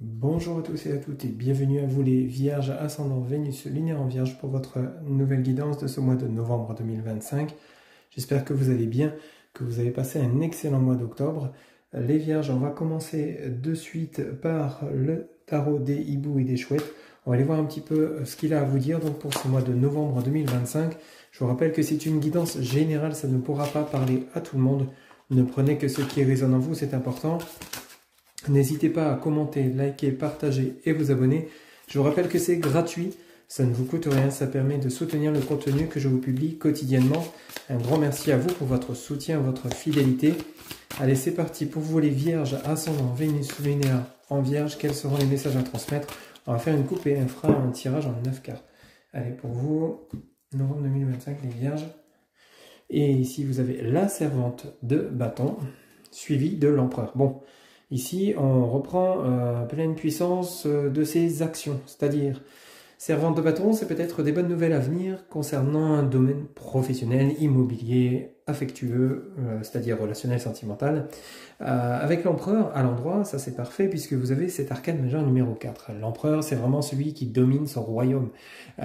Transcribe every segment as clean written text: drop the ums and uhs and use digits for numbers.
Bonjour à tous et à toutes et bienvenue à vous les Vierges ascendant Vénus lunaire en Vierge pour votre nouvelle guidance de ce mois de novembre 2025. J'espère que vous allez bien, que vous avez passé un excellent mois d'octobre. Les Vierges, on va commencer de suite par le tarot des hiboux et des chouettes. On va aller voir un petit peu ce qu'il a à vous dire donc pour ce mois de novembre 2025. Je vous rappelle que c'est une guidance générale, ça ne pourra pas parler à tout le monde. Ne prenez que ce qui résonne en vous, c'est important. N'hésitez pas à commenter, liker, partager et vous abonner. Je vous rappelle que c'est gratuit, ça ne vous coûte rien, ça permet de soutenir le contenu que je vous publie quotidiennement. Un grand merci à vous pour votre soutien, votre fidélité. Allez, c'est parti pour vous les Vierges, ascendant Vénus lunaire en Vierge. Quels seront les messages à transmettre? On va faire une coupe et on fera un tirage en 9 cartes. Allez, pour vous, novembre 2025, les Vierges. Et ici, vous avez la servante de bâton, suivie de l'empereur. Bon. Ici, on reprend pleine puissance de ses actions, c'est-à-dire servante de bâton, c'est peut-être des bonnes nouvelles à venir concernant un domaine professionnel, immobilier, affectueux, c'est-à-dire relationnel, sentimental. Avec l'empereur à l'endroit, ça c'est parfait puisque vous avez cet arcane majeur numéro 4. L'empereur, c'est vraiment celui qui domine son royaume.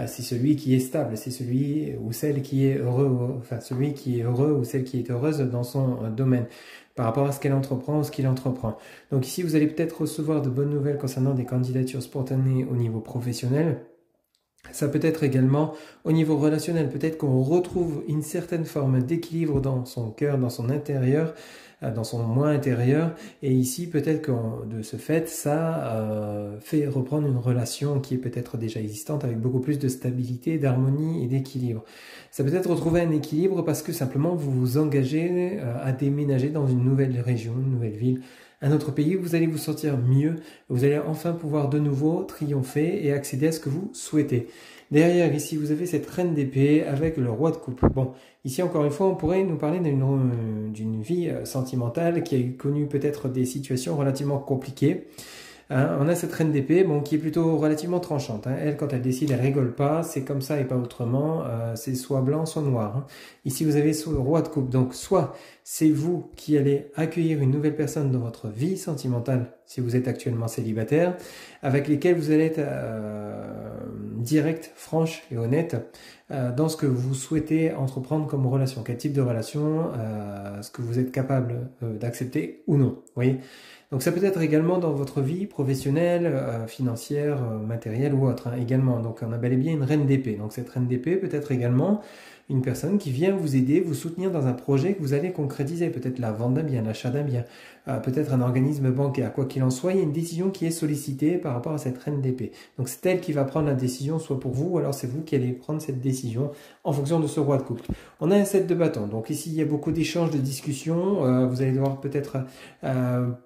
C'est celui qui est stable, c'est celui ou celle qui est heureux, enfin celui qui est heureux ou celle qui est heureuse dans son domaine par rapport à ce qu'elle entreprend ou ce qu'il entreprend. Donc ici, vous allez peut-être recevoir de bonnes nouvelles concernant des candidatures spontanées au niveau professionnel. Ça peut être également au niveau relationnel, peut-être qu'on retrouve une certaine forme d'équilibre dans son cœur, dans son intérieur, dans son moi intérieur. Et ici, peut-être que de ce fait, ça fait reprendre une relation qui est peut-être déjà existante avec beaucoup plus de stabilité, d'harmonie et d'équilibre. Ça peut être retrouver un équilibre parce que simplement vous vous engagez à déménager dans une nouvelle région, une nouvelle ville, un autre pays, vous allez vous sentir mieux, vous allez enfin pouvoir de nouveau triompher et accéder à ce que vous souhaitez. Derrière, ici, vous avez cette reine d'épée avec le roi de coupe. Bon, ici, encore une fois, on pourrait nous parler d'une vie sentimentale qui a connu peut-être des situations relativement compliquées. Hein, on a cette reine d'épée bon, qui est plutôt relativement tranchante. Hein. Elle, quand elle décide, elle rigole pas. C'est comme ça et pas autrement. C'est soit blanc, soit noir. Hein. Ici, vous avez le roi de coupe. Donc, soit c'est vous qui allez accueillir une nouvelle personne dans votre vie sentimentale, si vous êtes actuellement célibataire, avec lesquelles vous allez être direct, franche et honnête dans ce que vous souhaitez entreprendre comme relation. Quel type de relation, ce que vous êtes capable d'accepter ou non. Vous voyez ? Donc ça peut être également dans votre vie professionnelle, financière, matérielle ou autre, hein, également. Donc on a bel et bien une reine d'épée. Donc cette reine d'épée peut être également une personne qui vient vous aider, vous soutenir dans un projet que vous allez concrétiser. Peut-être la vente d'un bien, l'achat d'un bien, peut-être un organisme bancaire. Quoi qu'il en soit, il y a une décision qui est sollicitée par rapport à cette reine d'épée. Donc c'est elle qui va prendre la décision, soit pour vous, ou alors c'est vous qui allez prendre cette décision en fonction de ce roi de coupe. On a un 7 de bâton. Donc ici, il y a beaucoup d'échanges, de discussions. Vous allez devoir peut-être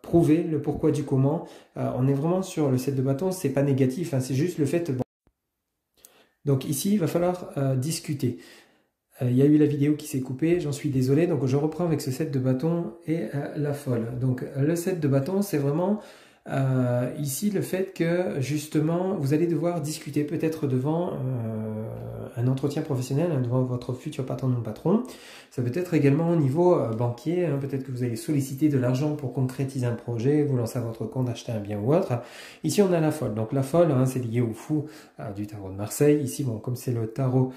prouver le pourquoi du comment. On est vraiment sur le 7 de bâton. C'est pas négatif, hein, c'est juste le fait... Bon. Donc ici, il va falloir discuter. Il y a eu la vidéo qui s'est coupée, j'en suis désolé, donc je reprends avec ce 7 de bâton et la folle. Donc le 7 de bâton, c'est vraiment ici le fait que justement vous allez devoir discuter peut-être devant un entretien professionnel, hein, devant votre futur patron ou patron. Ça peut être également au niveau banquier, hein, peut-être que vous allez solliciter de l'argent pour concrétiser un projet, vous lancer à votre compte, acheter un bien ou autre. Ici on a la folle, donc la folle hein, c'est lié au fou du tarot de Marseille. Ici bon, comme c'est le tarot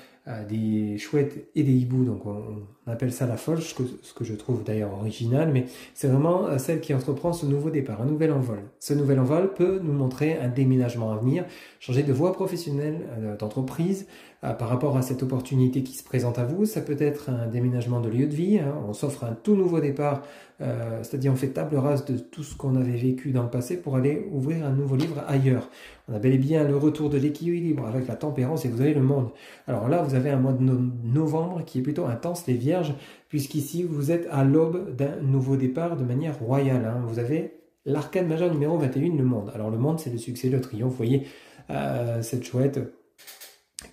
des chouettes et des hiboux, donc on appelle ça la folle, ce que je trouve d'ailleurs original, mais c'est vraiment celle qui entreprend ce nouveau départ, un nouvel envol. Ce nouvel envol peut nous montrer un déménagement à venir, changer de voie professionnelle, d'entreprise, par rapport à cette opportunité qui se présente à vous. Ça peut être un déménagement de lieu de vie, hein. On s'offre un tout nouveau départ, c'est-à-dire on fait table rase de tout ce qu'on avait vécu dans le passé pour aller ouvrir un nouveau livre ailleurs. On a bel et bien le retour de l'équilibre avec la tempérance et vous avez le monde. Alors là, vous avez un mois de novembre qui est plutôt intense, les vierges, puisqu'ici, vous êtes à l'aube d'un nouveau départ de manière royale. Hein. Vous avez l'arcane majeur numéro 21, le monde. Alors le monde, c'est le succès, le triomphe. Vous voyez, cette chouette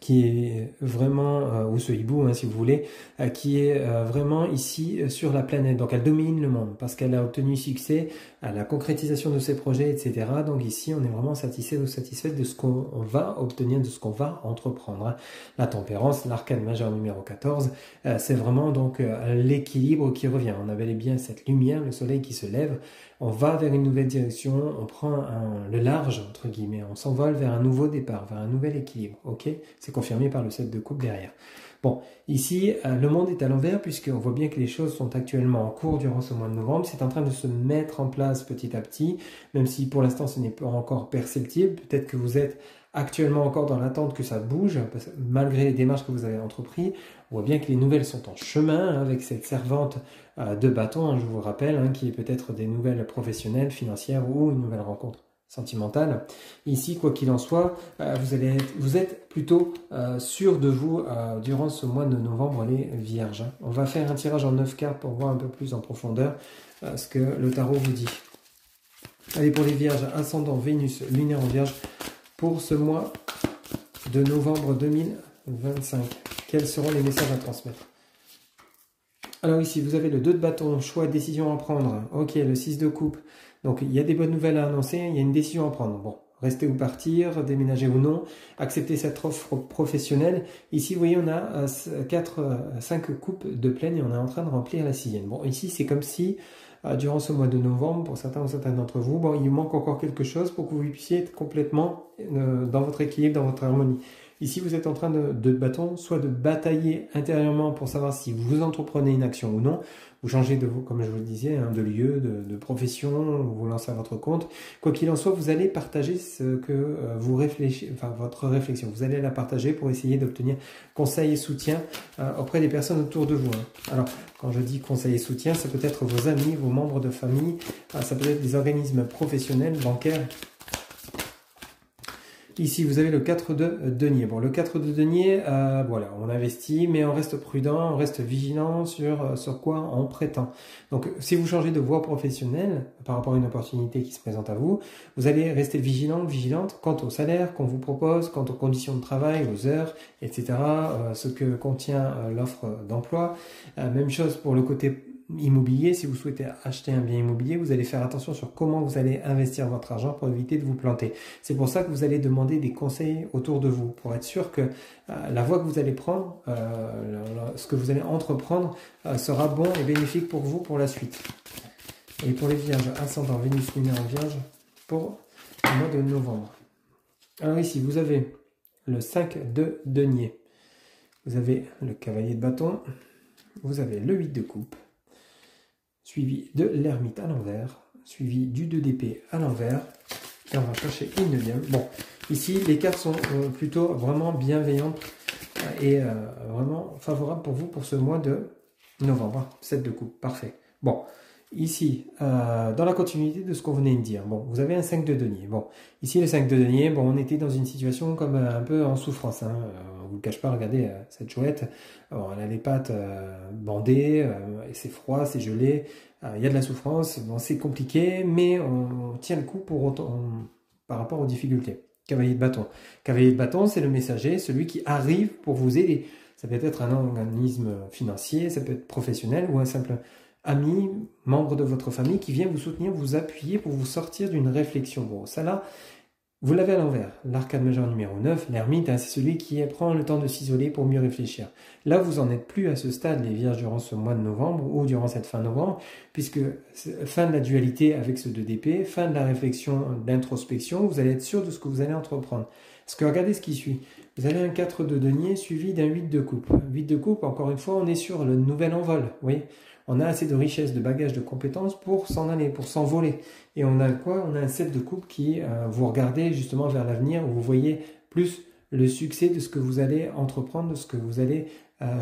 qui est vraiment, ou ce hibou hein, si vous voulez, qui est vraiment ici sur la planète. Donc elle domine le monde parce qu'elle a obtenu succès à la concrétisation de ses projets, etc. Donc ici on est vraiment satisfait ou satisfaite de ce qu'on va obtenir, de ce qu'on va entreprendre. Hein. La tempérance, l'arcane majeur numéro 14, c'est vraiment donc l'équilibre qui revient. On a bel et bien cette lumière, le soleil qui se lève, on va vers une nouvelle direction, on prend le large, entre guillemets, on s'envole vers un nouveau départ, vers un nouvel équilibre, ok? C'est confirmé par le 7 de coupe derrière. Bon, ici, le monde est à l'envers puisqu'on voit bien que les choses sont actuellement en cours durant ce mois de novembre. C'est en train de se mettre en place petit à petit, même si pour l'instant ce n'est pas encore perceptible. Peut-être que vous êtes actuellement encore dans l'attente que ça bouge, parce que malgré les démarches que vous avez entreprises. On voit bien que les nouvelles sont en chemin hein, avec cette servante de bâton, hein, je vous rappelle, hein, qui est peut-être des nouvelles professionnelles, financières ou une nouvelle rencontre sentimentale. Ici, quoi qu'il en soit, vous êtes plutôt sûr de vous durant ce mois de novembre, les vierges. Hein. On va faire un tirage en 9 cartes pour voir un peu plus en profondeur ce que le tarot vous dit. Allez, pour les vierges, ascendant Vénus, lunaire en vierge, pour ce mois de novembre 2025. Quels seront les messages à transmettre? Alors ici, vous avez le 2 de bâton, choix, décision à prendre. Ok, le 6 de coupe. Donc, il y a des bonnes nouvelles à annoncer, il y a une décision à prendre. Bon, rester ou partir, déménager ou non, accepter cette offre professionnelle. Ici, vous voyez, on a 5 coupes de pleine et on est en train de remplir la 6e. Bon, ici, c'est comme si, durant ce mois de novembre, pour certains ou certaines d'entre vous, bon, il manque encore quelque chose pour que vous puissiez être complètement dans votre équilibre, dans votre harmonie. Ici, vous êtes en train de bâton, soit de batailler intérieurement pour savoir si vous entreprenez une action ou non. Vous changez de, comme je vous le disais, hein, de lieu, de profession, vous lancez à votre compte. Quoi qu'il en soit, vous allez partager ce que vous réfléchissez, enfin votre réflexion. Vous allez la partager pour essayer d'obtenir conseil et soutien auprès des personnes autour de vous. Hein. Alors, quand je dis conseil et soutien, ça peut être vos amis, vos membres de famille, ça peut être des organismes professionnels, bancaires. Ici, vous avez le 4 de denier. Bon, le 4 de denier, voilà, on investit, mais on reste prudent, on reste vigilant sur quoi on prétend. Donc, si vous changez de voie professionnelle par rapport à une opportunité qui se présente à vous, vous allez rester vigilant, vigilante quant au salaire qu'on vous propose, quant aux conditions de travail, aux heures, etc., ce que contient l'offre d'emploi. Même chose pour le côté immobilier. Si vous souhaitez acheter un bien immobilier, vous allez faire attention sur comment vous allez investir votre argent pour éviter de vous planter. C'est pour ça que vous allez demander des conseils autour de vous pour être sûr que la voie que vous allez prendre, ce que vous allez entreprendre sera bon et bénéfique pour vous pour la suite. Et pour les vierges, ascendant Vénus lunaire en vierge pour le mois de novembre. Alors ici, vous avez le 5 de denier. Vous avez le cavalier de bâton. Vous avez le 8 de coupe. Suivi de l'ermite à l'envers, suivi du 2 d'épée à l'envers, et on va chercher une 9e. Bon, ici, les cartes sont plutôt vraiment bienveillantes et vraiment favorables pour vous pour ce mois de novembre. 7 de coupe, parfait. Bon, ici, dans la continuité de ce qu'on venait de dire, bon, vous avez un 5 de denier. Bon, ici, le 5 de denier, bon, on était dans une situation comme un peu en souffrance. Hein. On ne vous le cache pas, regardez cette chouette. Bon, elle a les pattes bandées, et c'est froid, c'est gelé. Il y a de la souffrance, bon, c'est compliqué, mais on tient le coup par rapport aux difficultés. Cavalier de bâton. Cavalier de bâton, c'est le messager, celui qui arrive pour vous aider. Ça peut être un organisme financier, ça peut être professionnel ou un simple ami, membre de votre famille qui vient vous soutenir, vous appuyer pour vous sortir d'une réflexion. Bon, ça là, vous l'avez à l'envers. L'arcane majeur numéro 9, l'ermite, hein, c'est celui qui prend le temps de s'isoler pour mieux réfléchir. Là, vous n'en êtes plus à ce stade, les vierges, durant ce mois de novembre ou durant cette fin novembre, puisque fin de la dualité avec ce 2 d'épée, fin de la réflexion, d'introspection, vous allez être sûr de ce que vous allez entreprendre. Parce que regardez ce qui suit. Vous avez un 4 de denier suivi d'un 8 de coupe. 8 de coupe, encore une fois, on est sur le nouvel envol. Vous voyez, on a assez de richesse, de bagages, de compétences pour s'en aller, pour s'envoler. Et on a quoi? On a un 7 de coupe qui, vous regardez justement vers l'avenir, où vous voyez plus le succès de ce que vous allez entreprendre, de ce que vous allez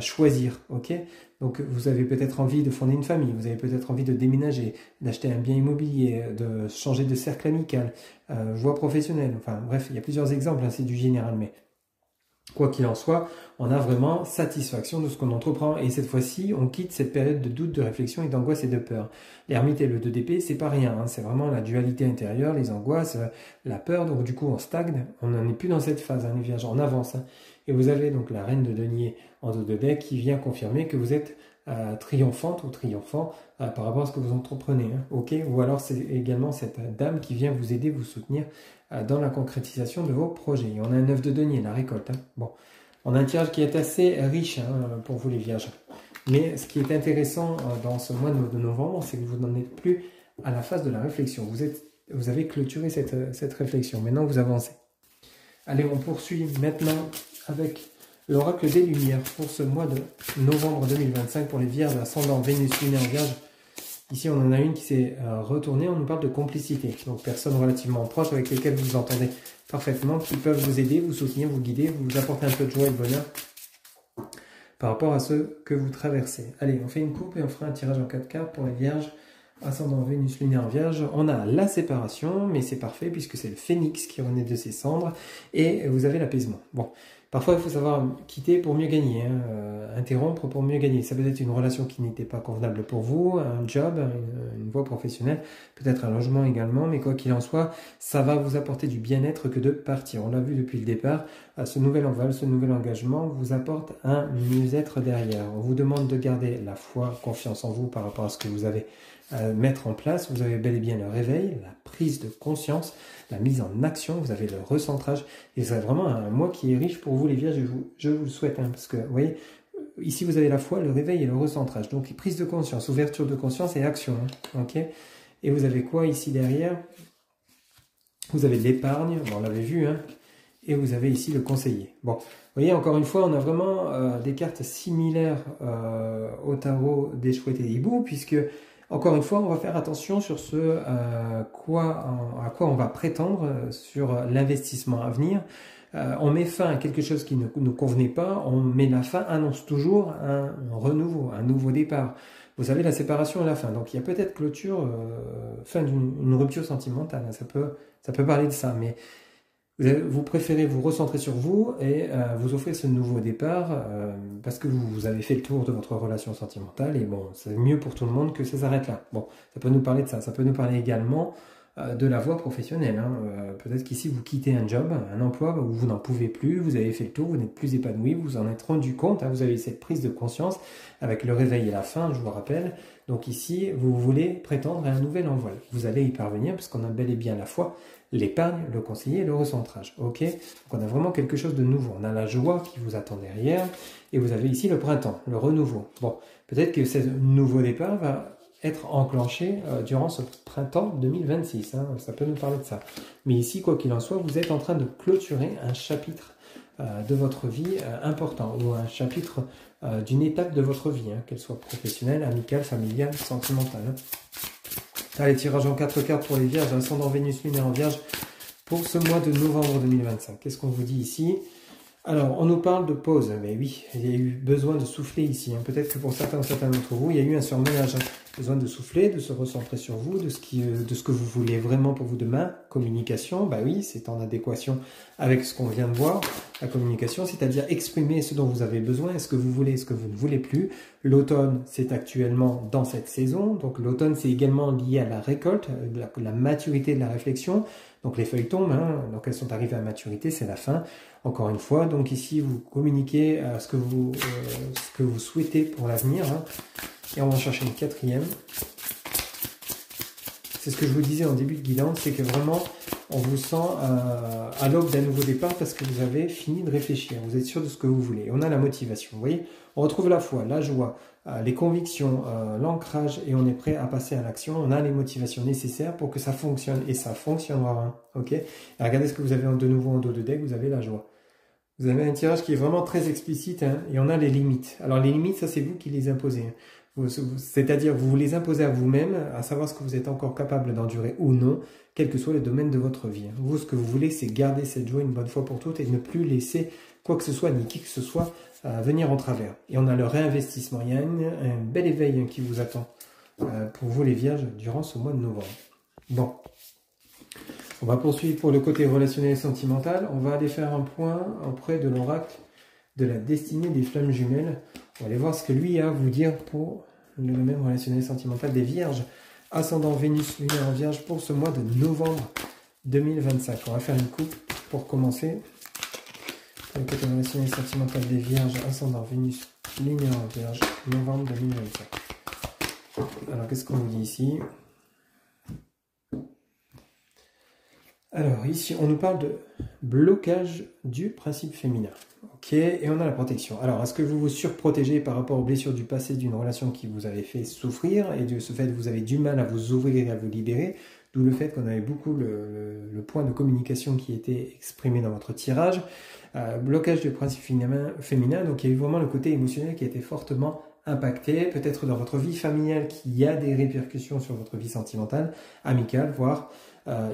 choisir. Ok? Donc vous avez peut-être envie de fonder une famille, vous avez peut-être envie de déménager, d'acheter un bien immobilier, de changer de cercle amical, voie professionnelle. Enfin bref, il y a plusieurs exemples, hein, c'est du général, mais Quoi qu'il en soit, on a vraiment satisfaction de ce qu'on entreprend. Et cette fois-ci, on quitte cette période de doute, de réflexion et d'angoisse et de peur. L'ermite et le 2 d'épée, c'est pas rien. Hein. C'est vraiment la dualité intérieure, les angoisses, la peur. Donc du coup, on stagne. On n'en est plus dans cette phase, hein, les vierges. On avance. Hein. Et vous avez donc la reine de denier en 2 de dés qui vient confirmer que vous êtes triomphante ou triomphant par rapport à ce que vous entreprenez. Hein. Ok. Ou alors c'est également cette dame qui vient vous aider, vous soutenir dans la concrétisation de vos projets. Et on a un 9 de denier, la récolte. Hein. Bon, on a un tirage qui est assez riche hein, pour vous les vierges. Mais ce qui est intéressant dans ce mois de novembre, c'est que vous n'en êtes plus à la phase de la réflexion. Vous avez clôturé cette réflexion. Maintenant, vous avancez. Allez, on poursuit maintenant avec l'oracle des Lumières pour ce mois de novembre 2025 pour les vierges ascendant Vénus, lunaire en vierge. Ici, on en a une qui s'est retournée, on nous parle de complicité. Donc, personnes relativement proches avec lesquelles vous vous entendez parfaitement, qui peuvent vous aider, vous soutenir, vous guider, vous apporter un peu de joie et de bonheur par rapport à ce que vous traversez. Allez, on fait une coupe et on fera un tirage en 4 cartes pour les vierges ascendant Vénus, lunaire en vierge. On a la séparation, mais c'est parfait puisque c'est le phénix qui renaît de ses cendres et vous avez l'apaisement. Bon. Parfois, il faut savoir quitter pour mieux gagner, hein, interrompre pour mieux gagner. Ça peut être une relation qui n'était pas convenable pour vous, un job, une voie professionnelle, peut-être un logement également, mais quoi qu'il en soit, ça va vous apporter du bien-être que de partir. On l'a vu depuis le départ, ce nouvel envol, ce nouvel engagement vous apporte un mieux-être derrière. On vous demande de garder la foi, confiance en vous par rapport à ce que vous avez à mettre en place. Vous avez bel et bien le réveil, la prise de conscience, la mise en action, vous avez le recentrage, et c'est vraiment un mois qui est riche pour vous les vierges, je vous le souhaite, hein, parce que vous voyez, ici vous avez la foi, le réveil et le recentrage, donc prise de conscience, ouverture de conscience et action, hein, ok. Et vous avez quoi ici derrière? Vous avez l'épargne, on l'avait vu, hein, et vous avez ici le conseiller. Bon, vous voyez, encore une fois, on a vraiment des cartes similaires au tarot des chouettes et des hiboux, puisque encore une fois, on va faire attention sur ce à quoi on va prétendre sur l'investissement à venir. On met fin à quelque chose qui ne nous convenait pas, on met la fin, annonce toujours un renouveau, un nouveau départ. Vous savez, la séparation et la fin. Donc il y a peut-être clôture, fin d'une rupture sentimentale. Ça peut parler de ça, mais vous préférez vous recentrer sur vous et vous offrir ce nouveau départ parce que vous avez fait le tour de votre relation sentimentale et bon, c'est mieux pour tout le monde que ça s'arrête là. Bon, ça peut nous parler de ça. Ça peut nous parler également de la voie professionnelle. Hein. Peut-être qu'ici, vous quittez un job, un emploi où vous n'en pouvez plus, vous avez fait le tour, vous n'êtes plus épanoui, vous vous en êtes rendu compte, hein, vous avez cette prise de conscience avec le réveil et la fin, je vous rappelle. Donc ici, vous voulez prétendre à un nouvel envol. Vous allez y parvenir parce qu'on a bel et bien la foi, l'épargne, le conseiller et le recentrage. Ok, donc on a vraiment quelque chose de nouveau. On a la joie qui vous attend derrière et vous avez ici le printemps, le renouveau. Bon, peut-être que ce nouveau départ va être enclenché durant ce printemps 2026. Hein, ça peut nous parler de ça. Mais ici, quoi qu'il en soit, vous êtes en train de clôturer un chapitre de votre vie important ou un chapitre d'une étape de votre vie, hein, qu'elle soit professionnelle, amicale, familiale, sentimentale. Hein. Allez, tirage en 4 cartes pour les vierges, ascendant Vénus, lunaire en vierge, pour ce mois de novembre 2025. Qu'est-ce qu'on vous dit ici? Alors, on nous parle de pause. Mais oui, il y a eu besoin de souffler ici. Hein. Peut-être que pour certains d'entre vous, il y a eu un surmenage. Hein. Besoin de souffler, de se recentrer sur vous, de ce que vous voulez vraiment pour vous demain. Communication, bah oui, c'est en adéquation avec ce qu'on vient de voir. La communication, c'est-à-dire exprimer ce dont vous avez besoin, ce que vous voulez, ce que vous ne voulez plus. L'automne, c'est actuellement dans cette saison. Donc l'automne, c'est également lié à la récolte, la maturité de la réflexion. Donc les feuilles tombent, hein, donc elles sont arrivées à maturité, c'est la fin. Encore une fois, donc ici, vous communiquez ce que vous souhaitez pour l'avenir. Hein. Et on va chercher une quatrième. C'est ce que je vous disais en début de guidance, c'est que vraiment, on vous sent à l'aube d'un nouveau départ parce que vous avez fini de réfléchir. Vous êtes sûr de ce que vous voulez. On a la motivation, vous voyez. On retrouve la foi, la joie, les convictions, l'ancrage et on est prêt à passer à l'action. On a les motivations nécessaires pour que ça fonctionne et ça fonctionnera. Hein, ok. Et regardez ce que vous avez de nouveau en dos de deck, vous avez la joie. Vous avez un tirage qui est vraiment très explicite hein, et on a les limites. Alors les limites, ça c'est vous qui les imposez. Hein. C'est-à-dire vous vous les imposez à vous-même, à savoir ce que vous êtes encore capable d'endurer ou non, quel que soit le domaine de votre vie. Vous, ce que vous voulez, c'est garder cette joie une bonne fois pour toutes et ne plus laisser quoi que ce soit, ni qui que ce soit, venir en travers. Et on a le réinvestissement. Il y a un bel éveil qui vous attend pour vous les vierges durant ce mois de novembre. Bon. On va poursuivre pour le côté relationnel et sentimental. On va aller faire un point auprès de l'oracle de la destinée des flammes jumelles. On va aller voir ce que lui a à vous dire pour le domaine relationnel et sentimental des vierges. Ascendant Vénus, lunaire en vierge pour ce mois de novembre 2025. On va faire une coupe pour commencer. Pour le côté relationnel et sentimental des vierges, ascendant Vénus, lunaire en vierge, novembre 2025. Alors, qu'est-ce qu'on vous dit ici? Alors, ici, on nous parle de blocage du principe féminin. Ok, et on a la protection. Alors, est-ce que vous vous surprotégez par rapport aux blessures du passé d'une relation qui vous avait fait souffrir et de ce fait, vous avez du mal à vous ouvrir et à vous libérer, d'où le fait qu'on avait beaucoup le point de communication qui était exprimé dans votre tirage. Blocage du principe féminin, donc il y a eu vraiment le côté émotionnel qui a été fortement impacté, peut-être dans votre vie familiale, qui a des répercussions sur votre vie sentimentale, amicale, voire...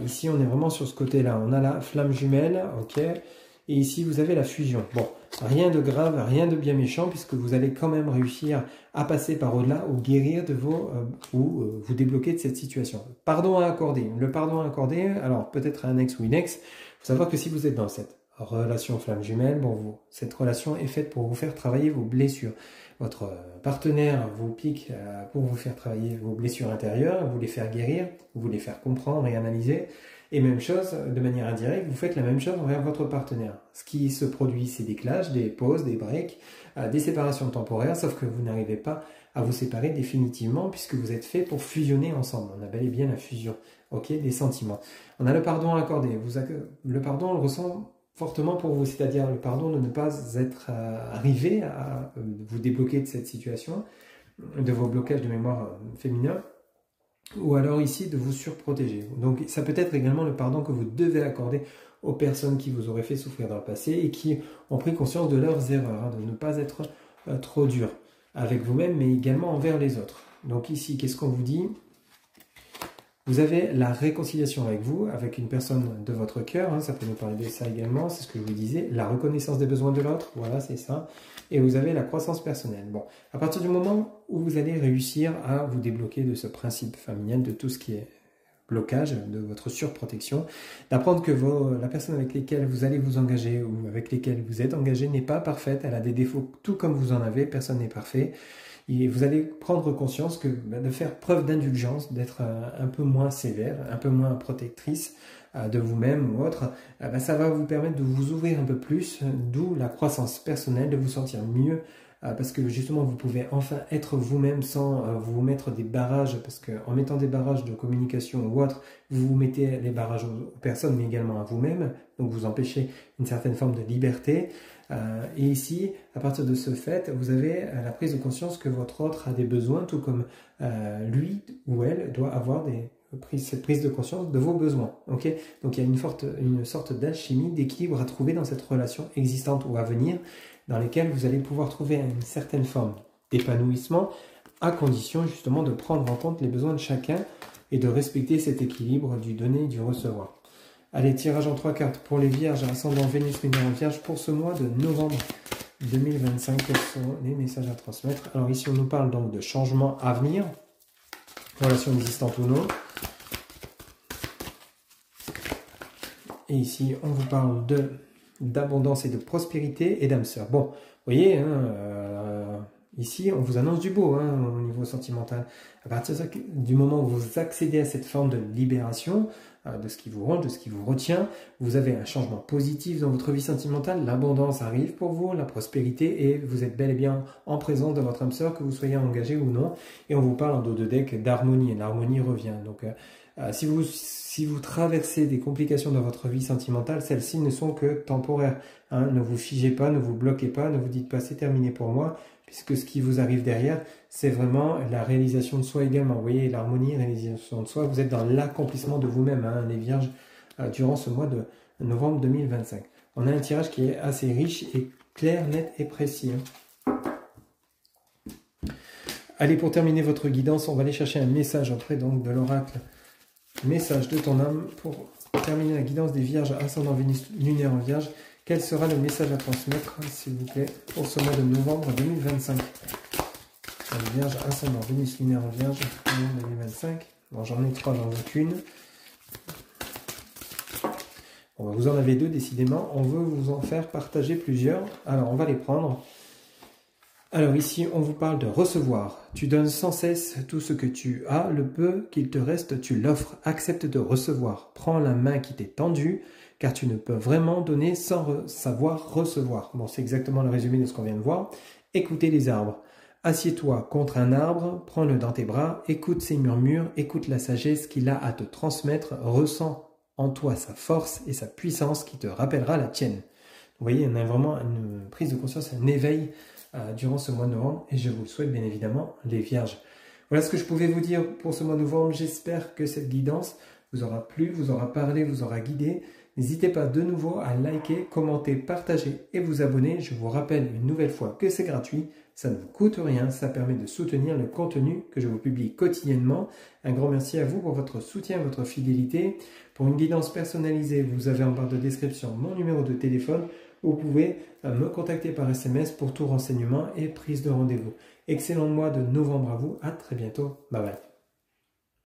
ici, on est vraiment sur ce côté-là. On a la flamme jumelle, ok. Et ici, vous avez la fusion. Bon, rien de grave, rien de bien méchant, puisque vous allez quand même réussir à passer par au-delà ou guérir de vos... ou vous débloquer de cette situation. Pardon à accorder. Le pardon à accorder, alors peut-être à un ex ou une ex, il faut savoir que si vous êtes dans cette relation flamme jumelle, bon, cette relation est faite pour vous faire travailler vos blessures. Votre partenaire vous pique pour vous faire travailler vos blessures intérieures, vous les faire guérir, vous les faire comprendre et analyser. Et même chose, de manière indirecte, vous faites la même chose envers votre partenaire. Ce qui se produit, c'est des clashs, des pauses, des breaks, des séparations temporaires, sauf que vous n'arrivez pas à vous séparer définitivement puisque vous êtes fait pour fusionner ensemble. On a bel et bien la fusion, ok, des sentiments. On a le pardon à accorder. Le pardon, on le ressent fortement pour vous, c'est-à-dire le pardon de ne pas être arrivé à vous débloquer de cette situation, de vos blocages de mémoire féminin, ou alors ici de vous surprotéger. Donc ça peut être également le pardon que vous devez accorder aux personnes qui vous auraient fait souffrir dans le passé et qui ont pris conscience de leurs erreurs, de ne pas être trop dur avec vous-même, mais également envers les autres. Donc ici, qu'est-ce qu'on vous dit ? Vous avez la réconciliation avec vous, avec une personne de votre cœur, hein, ça peut nous parler de ça également, c'est ce que je vous disais, la reconnaissance des besoins de l'autre, voilà, c'est ça, et vous avez la croissance personnelle. Bon, à partir du moment où vous allez réussir à vous débloquer de ce principe familial, de tout ce qui est blocage, de votre surprotection, d'apprendre que la personne avec laquelle vous allez vous engager ou avec laquelle vous êtes engagé n'est pas parfaite, elle a des défauts tout comme vous en avez, personne n'est parfait. Et vous allez prendre conscience que de faire preuve d'indulgence, d'être un peu moins sévère, un peu moins protectrice de vous-même ou autre, ça va vous permettre de vous ouvrir un peu plus, d'où la croissance personnelle, de vous sentir mieux, parce que justement vous pouvez enfin être vous-même sans vous mettre des barrages, parce qu'en mettant des barrages de communication ou autre, vous mettez les barrages aux personnes, mais également à vous-même, donc vous empêchez une certaine forme de liberté. Et ici, à partir de ce fait, vous avez la prise de conscience que votre autre a des besoins, tout comme lui ou elle doit avoir cette prise de conscience de vos besoins. Okay, donc il y a une sorte d'alchimie, d'équilibre à trouver dans cette relation existante ou à venir, dans lesquelles vous allez pouvoir trouver une certaine forme d'épanouissement, à condition justement de prendre en compte les besoins de chacun et de respecter cet équilibre du donner et du recevoir. Allez, tirage en 3 cartes pour les vierges, ascendant Vénus, lunaire en vierge pour ce mois de novembre 2025. Quels sont les messages à transmettre? Alors ici, on nous parle donc de changement à venir, relation existante ou non. Et ici, on vous parle d'abondance et de prospérité et d'âme sœur. Bon, vous voyez, ici, on vous annonce du beau au niveau sentimental. À partir du moment où vous accédez à cette forme de libération, de ce qui vous ronge, de ce qui vous retient, vous avez un changement positif dans votre vie sentimentale, l'abondance arrive pour vous, la prospérité, et vous êtes bel et bien en présence de votre âme sœur, que vous soyez engagé ou non, et on vous parle en dos de deck d'harmonie, et l'harmonie revient. Donc si vous traversez des complications dans votre vie sentimentale, celles-ci ne sont que temporaires. Ne vous figez pas, ne vous bloquez pas, ne vous dites pas c'est terminé pour moi, puisque ce qui vous arrive derrière, c'est vraiment la réalisation de soi également. Vous voyez, l'harmonie, réalisation de soi, vous êtes dans l'accomplissement de vous-même, les vierges, durant ce mois de novembre 2025. On a un tirage qui est assez riche et clair, net et précis. Allez, pour terminer votre guidance, on va aller chercher un message auprès donc de l'oracle. Message de ton âme pour terminer la guidance des vierges, ascendant Vénus, lunaire en vierge. Quel sera le message à transmettre, s'il vous plaît, pour ce mois de novembre 2025? Vierge, ascendant Vénus, lunaire en vierge, 2025. Bon, j'en ai 3, j'en veux qu'une. Bon, vous en avez deux, décidément. On veut vous en faire partager plusieurs. Alors, on va les prendre. Alors ici, on vous parle de recevoir. Tu donnes sans cesse tout ce que tu as, le peu qu'il te reste, tu l'offres. Accepte de recevoir. Prends la main qui t'est tendue, car tu ne peux vraiment donner sans savoir recevoir. Bon, c'est exactement le résumé de ce qu'on vient de voir. Écoutez les arbres. Assieds-toi contre un arbre, prends-le dans tes bras, écoute ses murmures, écoute la sagesse qu'il a à te transmettre, ressens en toi sa force et sa puissance qui te rappellera la tienne. Vous voyez, on a vraiment une prise de conscience, un éveil durant ce mois de novembre et je vous le souhaite bien évidemment les vierges. Voilà ce que je pouvais vous dire pour ce mois de novembre. J'espère que cette guidance vous aura plu, vous aura parlé, vous aura guidé. N'hésitez pas de nouveau à liker, commenter, partager et vous abonner. Je vous rappelle une nouvelle fois que c'est gratuit, ça ne vous coûte rien, ça permet de soutenir le contenu que je vous publie quotidiennement. Un grand merci à vous pour votre soutien, votre fidélité. Pour une guidance personnalisée, vous avez en barre de description mon numéro de téléphone. Vous pouvez me contacter par SMS pour tout renseignement et prise de rendez-vous. Excellent mois de novembre à vous, à très bientôt, bye bye.